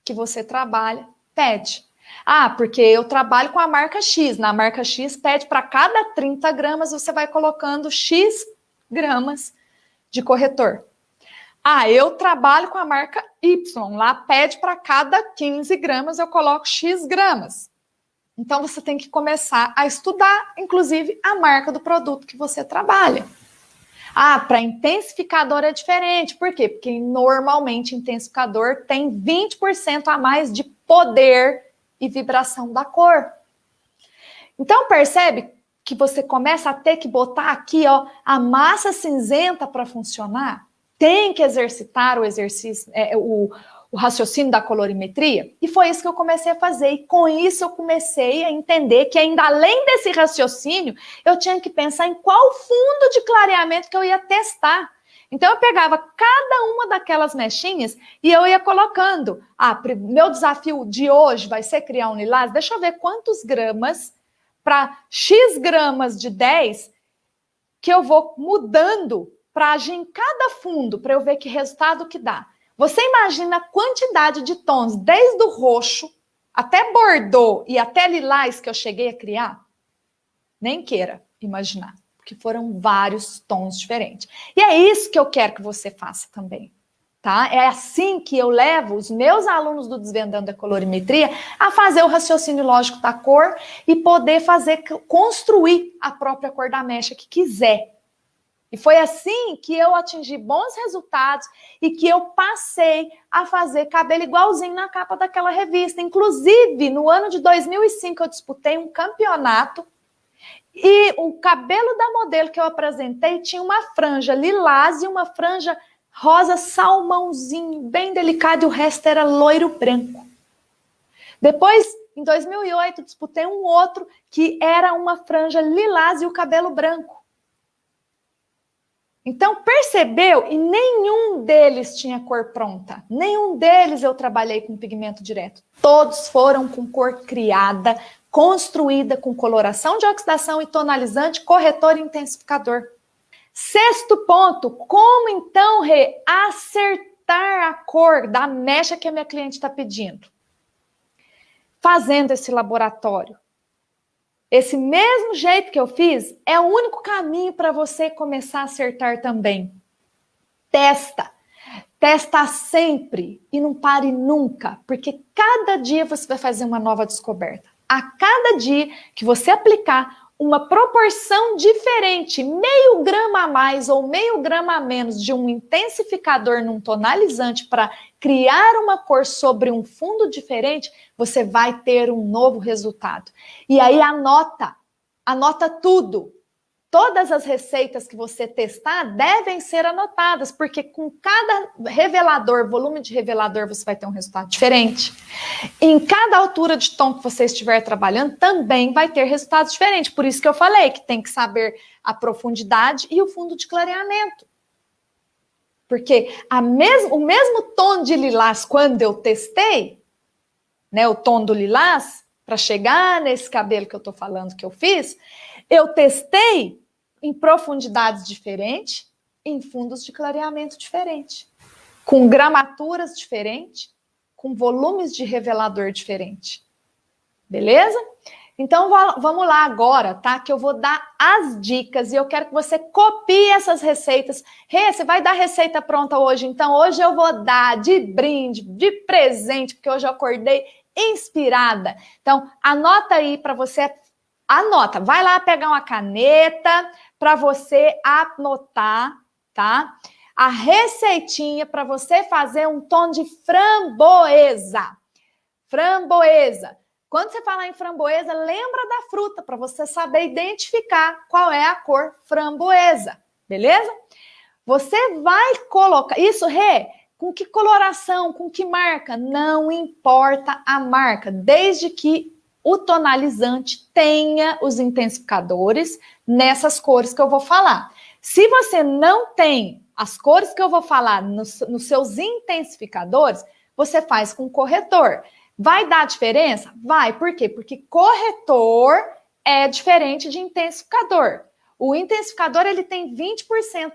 que você trabalha pede. Ah, porque eu trabalho com a marca X. Na marca X pede para cada 30 gramas você vai colocando X gramas de corretor. Ah, eu trabalho com a marca Y. Lá pede para cada 15 gramas eu coloco X gramas. Então você tem que começar a estudar, inclusive, a marca do produto que você trabalha. Ah, para intensificador é diferente. Por quê? Porque normalmente intensificador tem 20% a mais de poder e vibração da cor. Então percebe que você começa a ter que botar aqui, ó, a massa cinzenta para funcionar. Tem que exercitar o exercício, o raciocínio da colorimetria. E foi isso que eu comecei a fazer. E com isso eu comecei a entender que ainda além desse raciocínio, eu tinha que pensar em qual fundo de clareamento que eu ia testar. Então eu pegava cada uma daquelas mechinhas e eu ia colocando. Ah, meu desafio de hoje vai ser criar um lilás. Deixa eu ver quantos gramas para X gramas de 10 que eu vou mudando para agir em cada fundo, para eu ver que resultado que dá. Você imagina a quantidade de tons, desde o roxo até bordô e até lilás que eu cheguei a criar? Nem queira imaginar, porque foram vários tons diferentes. E é isso que eu quero que você faça também, tá? É assim que eu levo os meus alunos do Desvendando a Colorimetria a fazer o raciocínio lógico da cor e poder construir a própria cor da mecha que quiser. E foi assim que eu atingi bons resultados e que eu passei a fazer cabelo igualzinho na capa daquela revista. Inclusive, no ano de 2005, eu disputei um campeonato e o cabelo da modelo que eu apresentei tinha uma franja lilás e uma franja rosa salmãozinho, bem delicado, e o resto era loiro branco. Depois, em 2008, disputei um outro que era uma franja lilás e o cabelo branco. Então, percebeu? E nenhum deles tinha cor pronta. Nenhum deles eu trabalhei com pigmento direto. Todos foram com cor criada, construída com coloração de oxidação e tonalizante, corretor e intensificador. Sexto ponto, como então acertar a cor da mecha que a minha cliente está pedindo? Fazendo esse laboratório. Esse mesmo jeito que eu fiz é o único caminho para você começar a acertar também. Testa. Testa sempre e não pare nunca, porque cada dia você vai fazer uma nova descoberta. A cada dia que você aplicar uma proporção diferente, meio grama a mais ou meio grama a menos de um intensificador num tonalizante para criar uma cor sobre um fundo diferente, você vai ter um novo resultado. E aí anota tudo. Todas as receitas que você testar devem ser anotadas, porque com cada revelador, volume de revelador, você vai ter um resultado diferente. Em cada altura de tom que você estiver trabalhando, também vai ter resultados diferentes. Por isso que eu falei que tem que saber a profundidade e o fundo de clareamento. Porque o mesmo tom de lilás, quando eu testei, né, o tom do lilás, para chegar nesse cabelo que eu estou falando que eu fiz, eu testei em profundidades diferentes, em fundos de clareamento diferentes, com gramaturas diferentes, com volumes de revelador diferente. Beleza? Então, vamos lá agora, tá? Que eu vou dar as dicas e eu quero que você copie essas receitas. Rê, você vai dar receita pronta hoje? Então, hoje eu vou dar de brinde, de presente, porque hoje eu acordei inspirada. Então, anota aí para você. Anota, vai lá pegar uma caneta para você anotar, tá? A receitinha para você fazer um tom de framboesa. Framboesa. Quando você falar em framboesa, lembra da fruta para você saber identificar qual é a cor framboesa, beleza? Você vai colocar isso, Rê, com que coloração, com que marca? Não importa a marca, desde que o tonalizante tenha os intensificadores nessas cores que eu vou falar. Se você não tem as cores que eu vou falar nos seus intensificadores, você faz com corretor. Vai dar diferença? Vai. Por quê? Porque corretor é diferente de intensificador. O intensificador ele tem 20%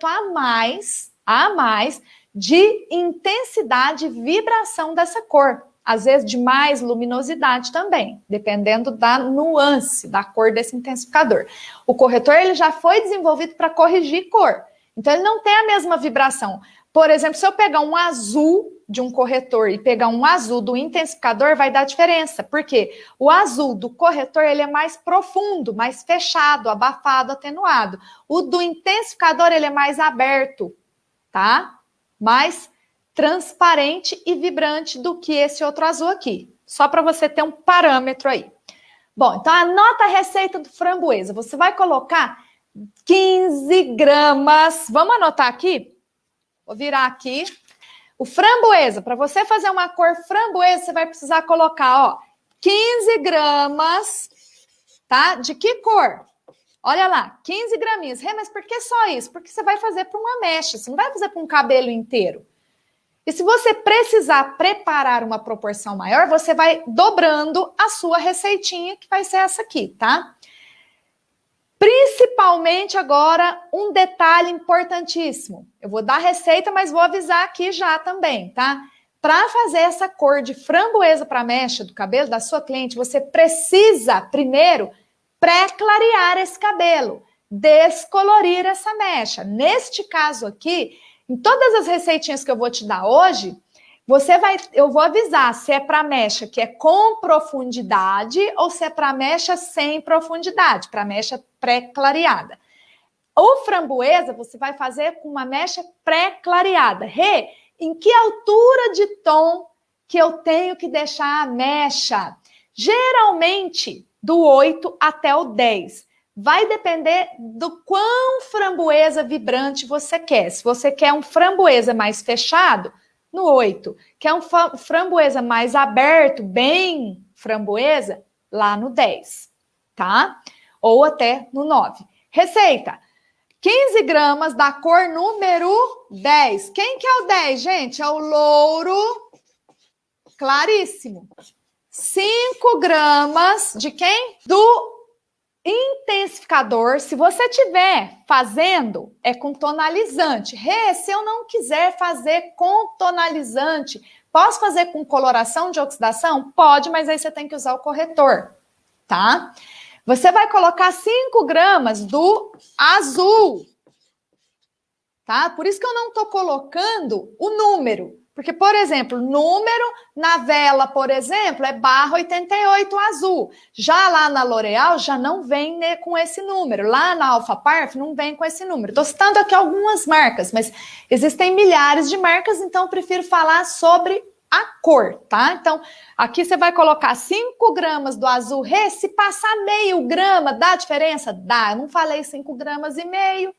a mais de intensidade e vibração dessa cor. Às vezes de mais luminosidade também, dependendo da nuance da cor desse intensificador. O corretor ele já foi desenvolvido para corrigir cor. Então ele não tem a mesma vibração. Por exemplo, se eu pegar um azul de um corretor e pegar um azul do intensificador, vai dar diferença. Por quê? O azul do corretor ele é mais profundo, mais fechado, abafado, atenuado. O do intensificador ele é mais aberto, tá? Mais transparente e vibrante do que esse outro azul aqui. Só para você ter um parâmetro aí. Bom, então anota a receita do framboesa. Você vai colocar 15 gramas. Vamos anotar aqui? Vou virar aqui. O framboesa, para você fazer uma cor framboesa, você vai precisar colocar, ó, 15 gramas, tá? De que cor? Olha lá, 15 graminhas. Mas por que só isso? Porque você vai fazer para uma mecha, você não vai fazer para um cabelo inteiro. E se você precisar preparar uma proporção maior, você vai dobrando a sua receitinha, que vai ser essa aqui, tá? Principalmente agora, um detalhe importantíssimo. Eu vou dar a receita, mas vou avisar aqui já também, tá? Para fazer essa cor de framboesa para a mecha do cabelo da sua cliente, você precisa, primeiro, pré-clarear esse cabelo, descolorir essa mecha. Neste caso aqui, em todas as receitinhas que eu vou te dar hoje, eu vou avisar se é para mecha que é com profundidade ou se é para mecha sem profundidade, para mecha pré-clareada. O framboesa você vai fazer com uma mecha pré-clareada. Em que altura de tom que eu tenho que deixar a mecha? Geralmente do 8 até o 10. Vai depender do quão framboesa vibrante você quer. Se você quer um framboesa mais fechado, no 8. Quer um framboesa mais aberto, bem framboesa, lá no 10, tá? Ou até no 9. Receita: 15 gramas da cor número 10. Quem que é o 10, gente? É o louro claríssimo. 5 gramas de quem? Do intensificador. Se você tiver fazendo, é com tonalizante. Se eu não quiser fazer com tonalizante, posso fazer com coloração de oxidação? Pode, mas aí você tem que usar o corretor, tá? Você vai colocar 5 gramas do azul, tá? Por isso que eu não tô colocando o número. Porque, por exemplo, número na vela, por exemplo, é /88 azul. Já lá na L'Oréal, já não vem com esse número. Lá na Alpha Parf, não vem com esse número. Estou citando aqui algumas marcas, mas existem milhares de marcas, então eu prefiro falar sobre a cor, tá? Então, aqui você vai colocar 5 gramas do azul. Se passar meio grama, dá diferença? Dá. Eu não falei 5 gramas e meio,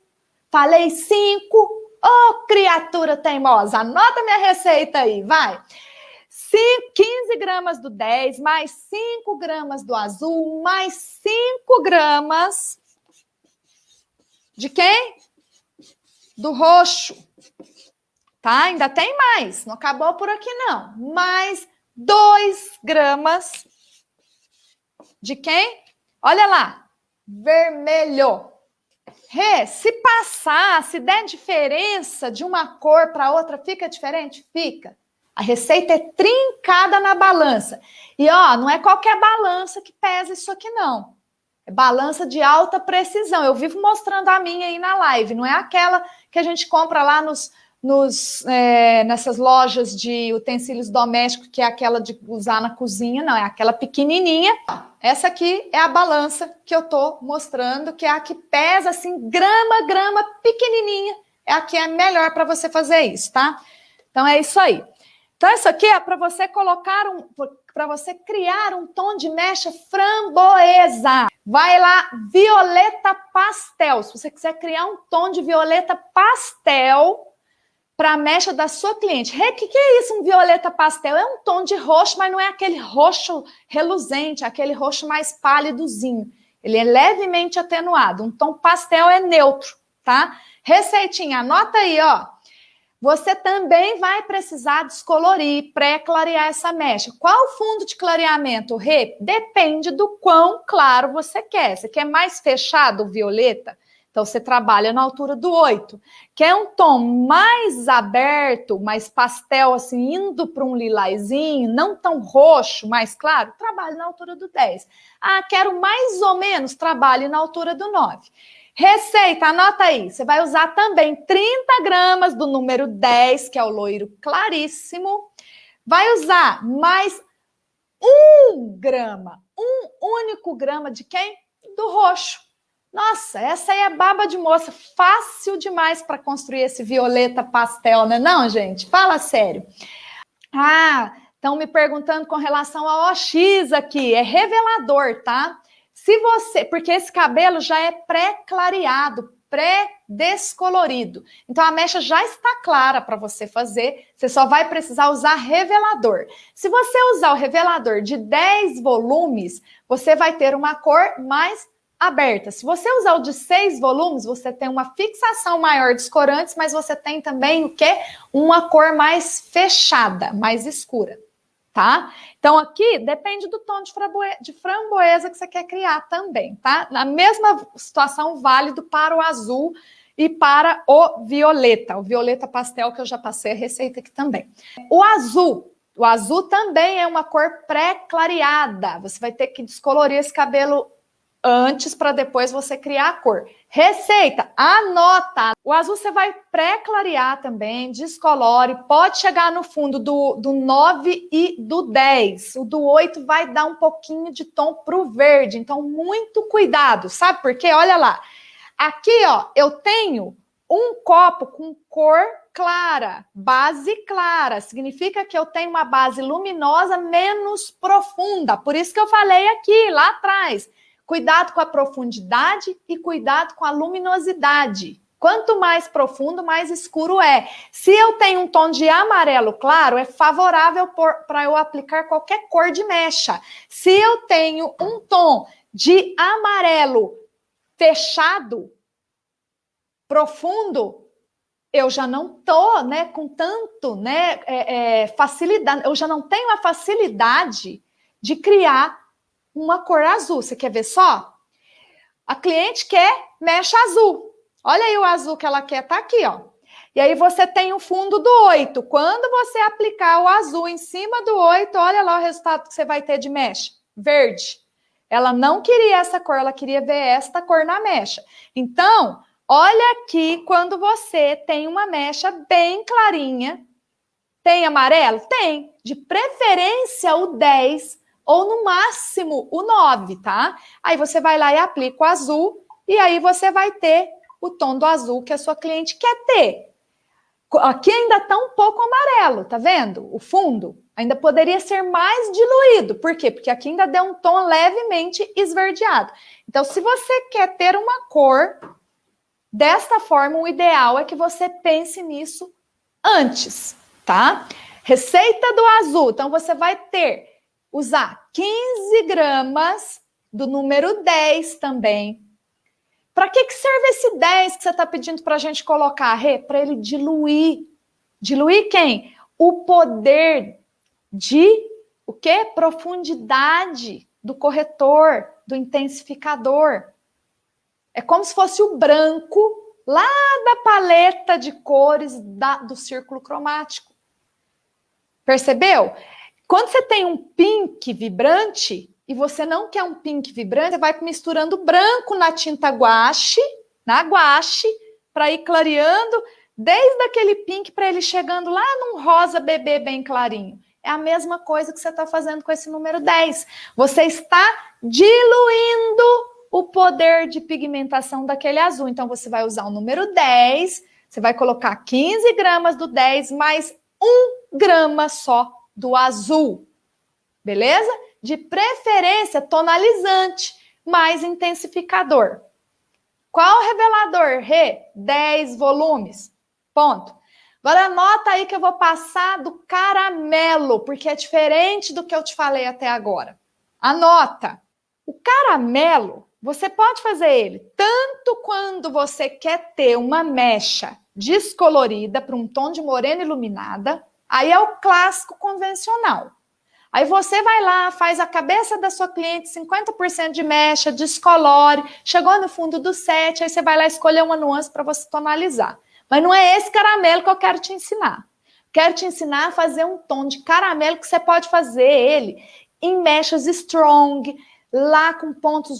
falei 5. Ô, criatura teimosa, anota minha receita aí, vai. 15 gramas do 10, mais 5 gramas do azul, mais 5 gramas de quem? Do roxo. Tá? Ainda tem mais, não acabou por aqui não. Mais 2 gramas de quem? Olha lá, vermelho. Se passar, se der diferença de uma cor para outra, fica diferente? Fica. A receita é trincada na balança. E, ó, não é qualquer balança que pesa isso aqui, não. É balança de alta precisão. Eu vivo mostrando a minha aí na live. Não é aquela que a gente compra lá nessas lojas de utensílios domésticos, que é aquela de usar na cozinha. Não, é aquela pequenininha. Essa aqui é a balança que eu tô mostrando, que é a que pesa assim, grama, pequenininha. É a que é melhor para você fazer isso, tá? Então é isso aí. Então isso aqui é para você para você criar um tom de mecha framboesa. Vai lá, violeta pastel. Se você quiser criar um tom de violeta pastel para a mecha da sua cliente. O que é isso, um violeta pastel? É um tom de roxo, mas não é aquele roxo reluzente, é aquele roxo mais pálidozinho. Ele é levemente atenuado. Um tom pastel é neutro, tá? Receitinha, anota aí, ó. Você também vai precisar descolorir, pré-clarear essa mecha. Qual fundo de clareamento, Rê? Depende do quão claro você quer. Você quer mais fechado, violeta? Então, você trabalha na altura do 8. Quer um tom mais aberto, mais pastel, assim, indo para um lilazinho, não tão roxo, mais claro? Trabalhe na altura do 10. Ah, quero mais ou menos? Trabalhe na altura do 9. Receita, anota aí. Você vai usar também 30 gramas do número 10, que é o loiro claríssimo. Vai usar mais 1 grama, um único grama de quem? Do roxo. Nossa, essa aí é baba de moça, fácil demais para construir esse violeta pastel, né? Não, gente? Fala sério. Ah, estão me perguntando com relação ao OX aqui, é revelador, tá? Se você, porque esse cabelo já é pré-clareado, pré-descolorido. Então a mecha já está clara para você fazer, você só vai precisar usar revelador. Se você usar o revelador de 10 volumes, você vai ter uma cor mais aberta. Se você usar o de 6 volumes, você tem uma fixação maior dos corantes, mas você tem também o quê? Uma cor mais fechada, mais escura, tá? Então aqui depende do tom de framboesa que você quer criar também, tá? Na mesma situação, válido para o azul e para o violeta pastel, que eu já passei a receita aqui também. O azul também é uma cor pré-clareada. Você vai ter que descolorir esse cabelo antes para depois você criar a cor. Receita, anota. O azul você vai pré-clarear também, descolore, pode chegar no fundo do 9 e do 10. O do 8 vai dar um pouquinho de tom pro verde, então muito cuidado, sabe por quê? Olha lá. Aqui, ó, eu tenho um copo com cor clara, base clara, significa que eu tenho uma base luminosa menos profunda, por isso que eu falei aqui, lá atrás. Cuidado com a profundidade e cuidado com a luminosidade. Quanto mais profundo, mais escuro é. Se eu tenho um tom de amarelo claro, é favorável para eu aplicar qualquer cor de mecha. Se eu tenho um tom de amarelo fechado, profundo, eu já não tô, né, com tanto, né, facilidade. Eu já não tenho a facilidade de criar uma cor azul. Você quer ver só? A cliente quer mecha azul. Olha aí o azul que ela quer, tá aqui, ó. E aí você tem o fundo do 8. Quando você aplicar o azul em cima do 8, olha lá o resultado que você vai ter de mecha. Verde. Ela não queria essa cor, ela queria ver esta cor na mecha. Então, olha aqui quando você tem uma mecha bem clarinha. Tem amarelo? Tem. De preferência o 10 ou no máximo o 9, tá? Aí você vai lá e aplica o azul e aí você vai ter o tom do azul que a sua cliente quer ter. Aqui ainda tá um pouco amarelo, tá vendo? O fundo ainda poderia ser mais diluído. Por quê? Porque aqui ainda deu um tom levemente esverdeado. Então, se você quer ter uma cor desta forma, o ideal é que você pense nisso antes, tá? Receita do azul. Então, você vai usar 15 gramas do número 10 também. Para que serve esse 10 que você está pedindo para a gente colocar, Rê? Para ele diluir. Diluir quem? O poder de o quê? Profundidade do corretor, do intensificador. É como se fosse o branco lá da paleta de cores do círculo cromático. Percebeu? Quando você tem um pink vibrante e você não quer um pink vibrante, você vai misturando branco na tinta guache, para ir clareando, desde aquele pink para ele chegando lá num rosa bebê bem clarinho. É a mesma coisa que você está fazendo com esse número 10. Você está diluindo o poder de pigmentação daquele azul. Então, você vai usar o número 10, você vai colocar 15 gramas do 10, mais 1 grama só do azul, beleza? De preferência, tonalizante, mais intensificador. Qual revelador, Rê? 10 volumes, ponto. Agora anota aí que eu vou passar do caramelo, porque é diferente do que eu te falei até agora. Anota. O caramelo, você pode fazer ele tanto quando você quer ter uma mecha descolorida para um tom de morena iluminada. Aí é o clássico convencional. Aí você vai lá, faz a cabeça da sua cliente 50% de mecha, descolore, chegou no fundo do set, aí você vai lá escolher uma nuance para você tonalizar. Mas não é esse caramelo que eu quero te ensinar. Quero te ensinar a fazer um tom de caramelo que você pode fazer ele em mechas strong, lá com pontos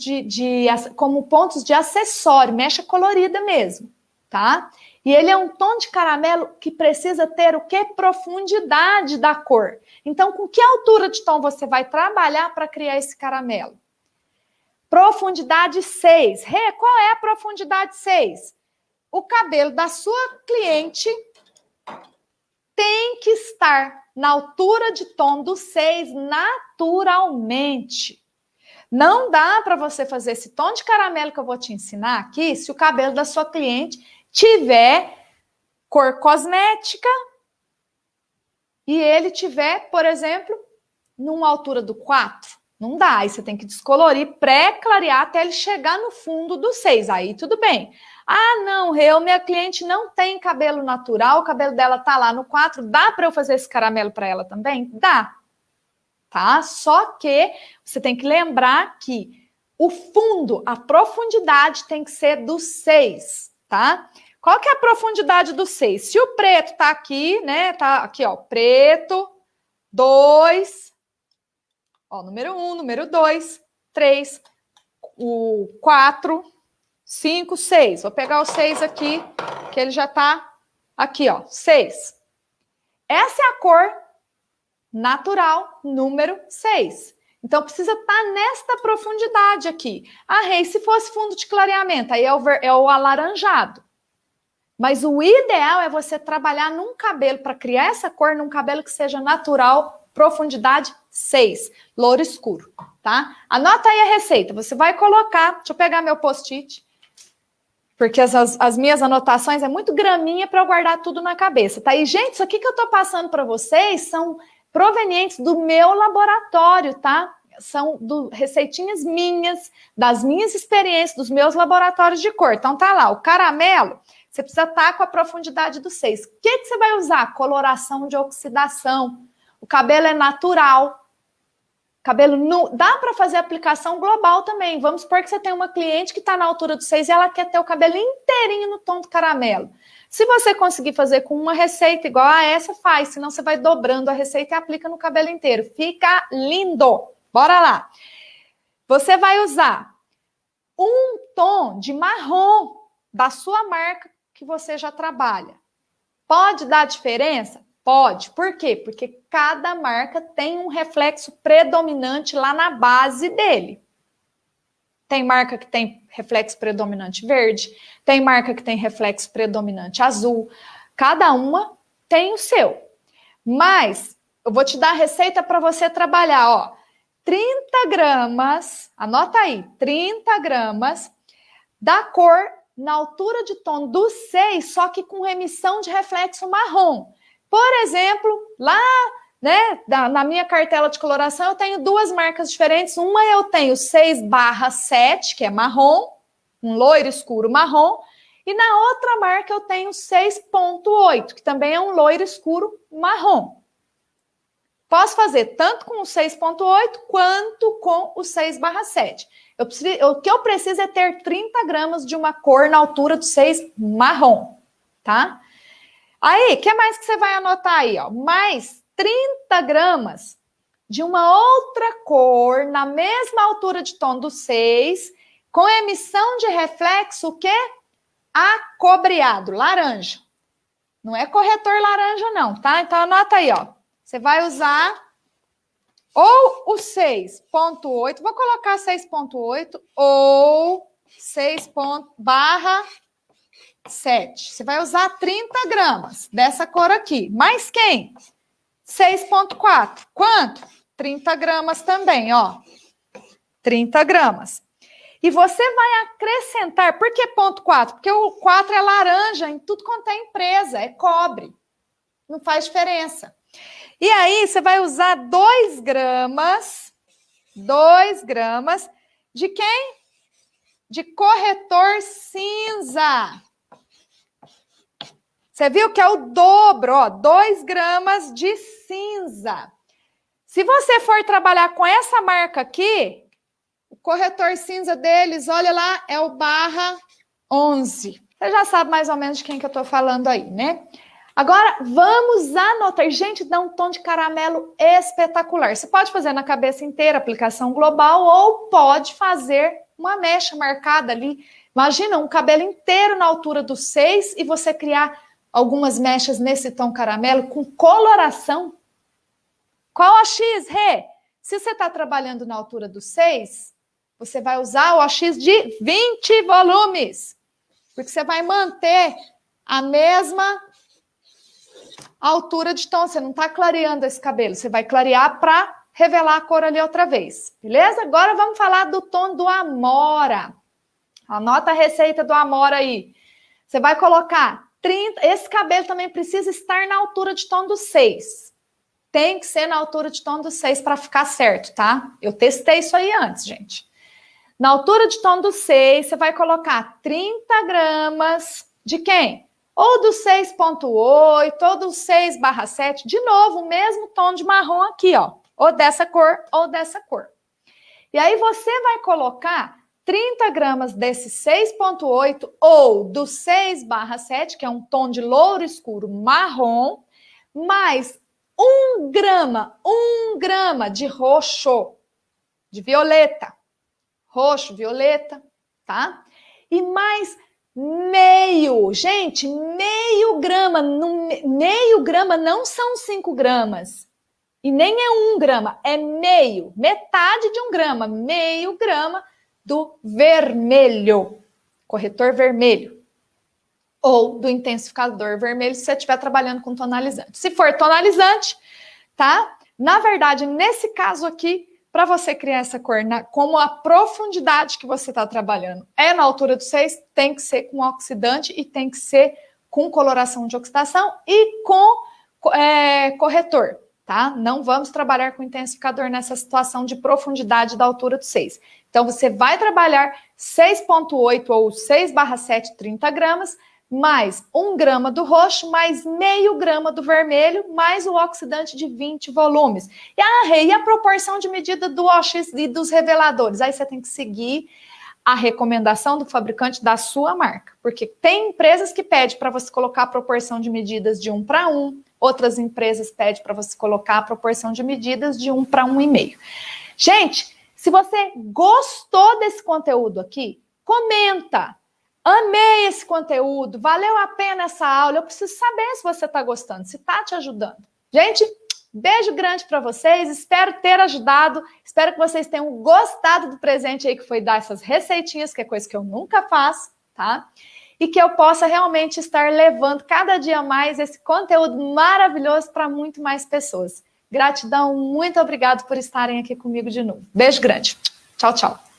como pontos de acessório, mecha colorida mesmo, tá? E ele é um tom de caramelo que precisa ter o quê? Profundidade da cor. Então, com que altura de tom você vai trabalhar para criar esse caramelo? Profundidade 6. Rê, qual é a profundidade 6? O cabelo da sua cliente tem que estar na altura de tom do 6 naturalmente. Não dá para você fazer esse tom de caramelo que eu vou te ensinar aqui se o cabelo da sua cliente tiver cor cosmética e ele tiver, por exemplo, numa altura do 4. Não dá, aí você tem que descolorir, pré-clarear até ele chegar no fundo do 6. Aí tudo bem. Ah, não, minha cliente não tem cabelo natural, o cabelo dela tá lá no 4. Dá para eu fazer esse caramelo para ela também? Dá. Tá? Só que você tem que lembrar que o fundo, a profundidade tem que ser do 6, tá? Qual que é a profundidade do 6? Se o preto tá aqui, né? Tá aqui, ó, preto, 2, ó, número 1, número 2, 3, o 4, 5, 6. Vou pegar o 6 aqui, que ele já tá aqui, ó, 6. Essa é a cor natural número 6. Então, precisa estar nesta profundidade aqui. Ah, Rei, se fosse fundo de clareamento, aí é o alaranjado. Mas o ideal é você trabalhar num cabelo, para criar essa cor, num cabelo que seja natural, profundidade 6, louro escuro, tá? Anota aí a receita. Você vai colocar, deixa eu pegar meu post-it, porque as minhas anotações é muito graminha para eu guardar tudo na cabeça, tá? E, gente, isso aqui que eu tô passando para vocês são provenientes do meu laboratório, tá? São receitinhas minhas, das minhas experiências, dos meus laboratórios de cor. Então, tá lá, o caramelo, você precisa estar com a profundidade do 6. O que você vai usar? Coloração de oxidação. O cabelo é natural. Cabelo nu. Dá para fazer aplicação global também. Vamos supor que você tem uma cliente que está na altura do 6 e ela quer ter o cabelo inteirinho no tom do caramelo. Se você conseguir fazer com uma receita igual a essa, faz. Senão você vai dobrando a receita e aplica no cabelo inteiro. Fica lindo. Bora lá. Você vai usar um tom de marrom da sua marca que você já trabalha. Pode dar diferença? Pode. Por quê? Porque cada marca tem um reflexo predominante lá na base dele. Tem marca que tem reflexo predominante verde, tem marca que tem reflexo predominante azul. Cada uma tem o seu. Mas eu vou te dar a receita para você trabalhar, ó. 30 gramas, anota aí, 30 gramas da cor na altura de tom do 6, só que com remissão de reflexo marrom. Por exemplo, lá, né, na minha cartela de coloração, eu tenho duas marcas diferentes. Uma eu tenho 6/7, que é marrom, um loiro escuro marrom, e na outra marca eu tenho 6.8, que também é um loiro escuro marrom. Posso fazer tanto com o 6.8 quanto com o 6/7. O que eu preciso é ter 30 gramas de uma cor na altura do 6 marrom, tá? Aí, o que mais que você vai anotar aí? Ó? Mais 30 gramas de uma outra cor na mesma altura de tom do 6, com emissão de reflexo, o quê? Acobreado, laranja. Não é corretor laranja não, tá? Então anota aí, ó. Você vai usar ou o 6.8, vou colocar 6.8 ou 6/7. Você vai usar 30 gramas dessa cor aqui. Mais quem? 6.4. Quanto? 30 gramas também, ó. 30 gramas. E você vai acrescentar, por que 0.4? Porque o 4 é laranja em tudo quanto é empresa, é cobre. Não faz diferença. E aí, você vai usar 2 gramas de quem? De corretor cinza. Você viu que é o dobro, ó, 2 gramas de cinza. Se você for trabalhar com essa marca aqui, o corretor cinza deles, olha lá, é o barra 11. Você já sabe mais ou menos de quem que eu tô falando aí, né? Agora, vamos anotar. Gente, dá um tom de caramelo espetacular. Você pode fazer na cabeça inteira, aplicação global, ou pode fazer uma mecha marcada ali. Imagina um cabelo inteiro na altura do 6 e você criar algumas mechas nesse tom caramelo com coloração. Qual a X, Rê? Se você está trabalhando na altura do 6, você vai usar o AX de 20 volumes. Porque você vai manter a mesma altura de tom. Você não está clareando esse cabelo. Você vai clarear para revelar a cor ali outra vez. Beleza? Agora vamos falar do tom do Amora. Anota a receita do Amora aí. Você vai colocar 30... Esse cabelo também precisa estar na altura de tom do 6. Tem que ser na altura de tom do 6 para ficar certo, tá? Eu testei isso aí antes, gente. Na altura de tom do 6, você vai colocar 30 gramas de quem? Ou do 6.8, ou do 6/7. De novo, o mesmo tom de marrom aqui, ó. Ou dessa cor, ou dessa cor. E aí você vai colocar 30 gramas desse 6.8 ou do 6/7, que é um tom de louro escuro marrom, mais 1 grama de roxo, de violeta. Roxo, violeta, tá? E mais meio, gente, meio grama. Meio grama não são 5 gramas. E nem é 1 grama, é meio, metade de 1 grama. Meio grama do vermelho, corretor vermelho. Ou do intensificador vermelho, se você estiver trabalhando com tonalizante. Se for tonalizante, tá? Na verdade, nesse caso aqui, para você criar essa cor, como a profundidade que você está trabalhando é na altura do 6, tem que ser com oxidante e tem que ser com coloração de oxidação e com corretor, tá? Não vamos trabalhar com intensificador nessa situação de profundidade da altura do 6. Então, você vai trabalhar 6.8 ou 6/7, 30 gramas, mais 1 grama do roxo, mais meio grama do vermelho, mais o oxidante de 20 volumes. E a proporção de medida do OX e dos reveladores? Aí você tem que seguir a recomendação do fabricante da sua marca. Porque tem empresas que pedem para você colocar a proporção de medidas de 1:1, outras empresas pedem para você colocar a proporção de medidas de 1:1,5. Gente, se você gostou desse conteúdo aqui, comenta. Amei esse conteúdo, valeu a pena essa aula, eu preciso saber se você está gostando, se está te ajudando. Gente, beijo grande para vocês, espero ter ajudado, espero que vocês tenham gostado do presente aí que foi dar essas receitinhas, que é coisa que eu nunca faço, tá? E que eu possa realmente estar levando cada dia mais esse conteúdo maravilhoso para muito mais pessoas. Gratidão, muito obrigado por estarem aqui comigo de novo. Beijo grande. Tchau, tchau.